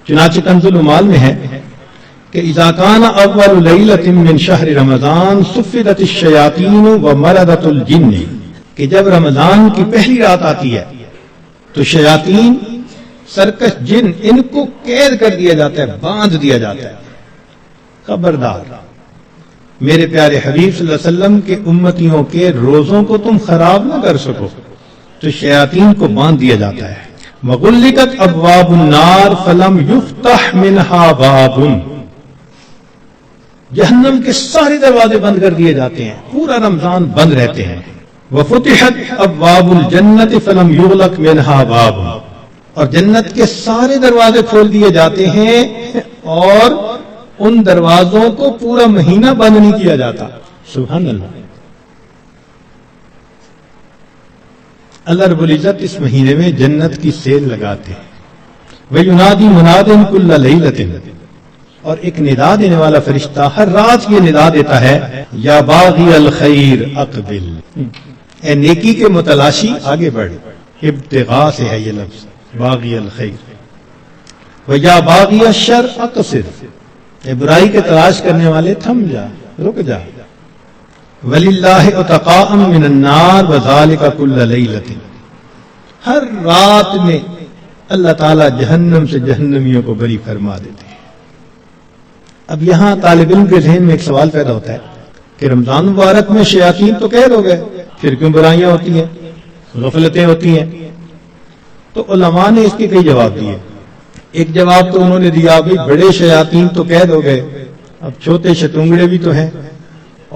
چنانچہ کنز المال میں ہے کہ اذا کان اول لیلۃ من شہر رمضان صفدت الشیاطین ومردت الجن، کہ جب رمضان کی پہلی رات آتی ہے تو شیاطین، سرکش جن، ان کو قید کر دیا جاتا ہے، باندھ دیا جاتا ہے۔ خبردار، میرے پیارے حبیب صلی اللہ علیہ وسلم کے امتیوں کے روزوں کو تم خراب نہ کر سکو، تو شیاطین کو باندھ دیا جاتا ہے۔ وغلقت ابواب النار فلم یفتح منها باب، جہنم کے سارے دروازے بند کر دیے جاتے ہیں، پورا رمضان بند رہتے ہیں۔ وفتحت ابواب الجنت فلم یغلق منها باب، اور جنت کے سارے دروازے کھول دیے جاتے ہیں اور ان دروازوں کو پورا مہینہ بند نہیں کیا جاتا۔ سبحان اللہ۔ اللہ رب العزت اس مہینے میں جنت کی سیل لگاتے ہیں۔ وَيُنَادِي مُنَادٍ كُلَّ لَيْلَةٍ، اور ایک ندا دینے والا فرشتہ ہر رات یہ ندا دیتا ہے، یا باغی الخیر اقبل، اے نیکی کے متلاشی آگے بڑھ۔ ابتغاء سے ہے یہ لفظ، باغی الخیر۔ وَيَا بَاغِيَ الشَّرِّ اقصر، اے برائی کے تلاش کرنے والے تھم جا، رک جا۔ وَلِلَّهِ عُتَقَاءً مِّنَ النَّارِ وَذَلِكَ كُلَّ لَيْلَةٍ، ہر رات میں اللہ تعالیٰ جہنم سے جہنمیوں کو بری فرما دیتے ہیں۔ اب یہاں طالب علم کے ذہن میں ایک سوال پیدا ہوتا ہے کہ رمضان مبارک میں شیاطین تو قید ہو گئے، پھر کیوں برائیاں ہوتی ہیں، غفلتیں ہوتی ہیں؟ تو علماء نے اس کے کئی جواب دیے۔ ایک جواب تو انہوں نے دیا بھی بڑے شیاطین تو قید ہو گئے، اب چھوٹے شتونگڑے بھی تو ہیں،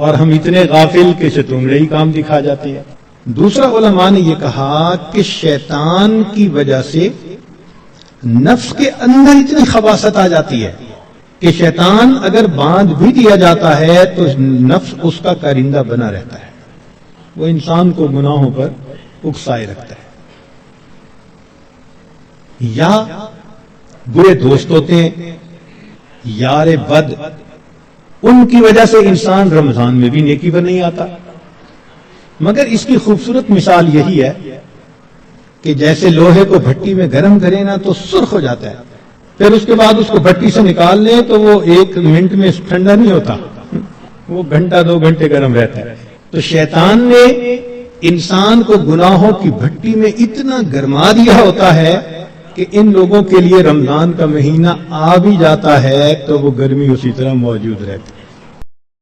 اور ہم اتنے غافل کہ شتونگڑے ہی کام دکھا جاتے ہیں۔ دوسرا علماء نے یہ کہا کہ شیطان کی وجہ سے نفس کے اندر اتنی خباثت آ جاتی ہے کہ شیطان اگر باندھ بھی دیا جاتا ہے تو نفس اس کا کارندہ بنا رہتا ہے، وہ انسان کو گناہوں پر اکسائے رکھتا ہے۔ یا برے دوست ہوتے ہیں، یار بد، ان کی وجہ سے انسان رمضان میں بھی نیکی پر نہیں آتا۔ مگر اس کی خوبصورت مثال یہی ہے کہ جیسے لوہے کو بھٹی میں گرم کرے نا تو سرخ ہو جاتا ہے، پھر اس کے بعد اس کو بھٹی سے نکال لیں تو وہ 1 منٹ میں ٹھنڈا نہیں ہوتا، وہ گھنٹہ 2 گھنٹے گرم رہتا ہے۔ تو شیطان نے انسان کو گناہوں کی بھٹی میں اتنا گرما دیا ہوتا ہے کہ ان لوگوں کے لیے رمضان کا مہینہ آ بھی جاتا ہے تو وہ گرمی اسی طرح موجود رہتی ہے۔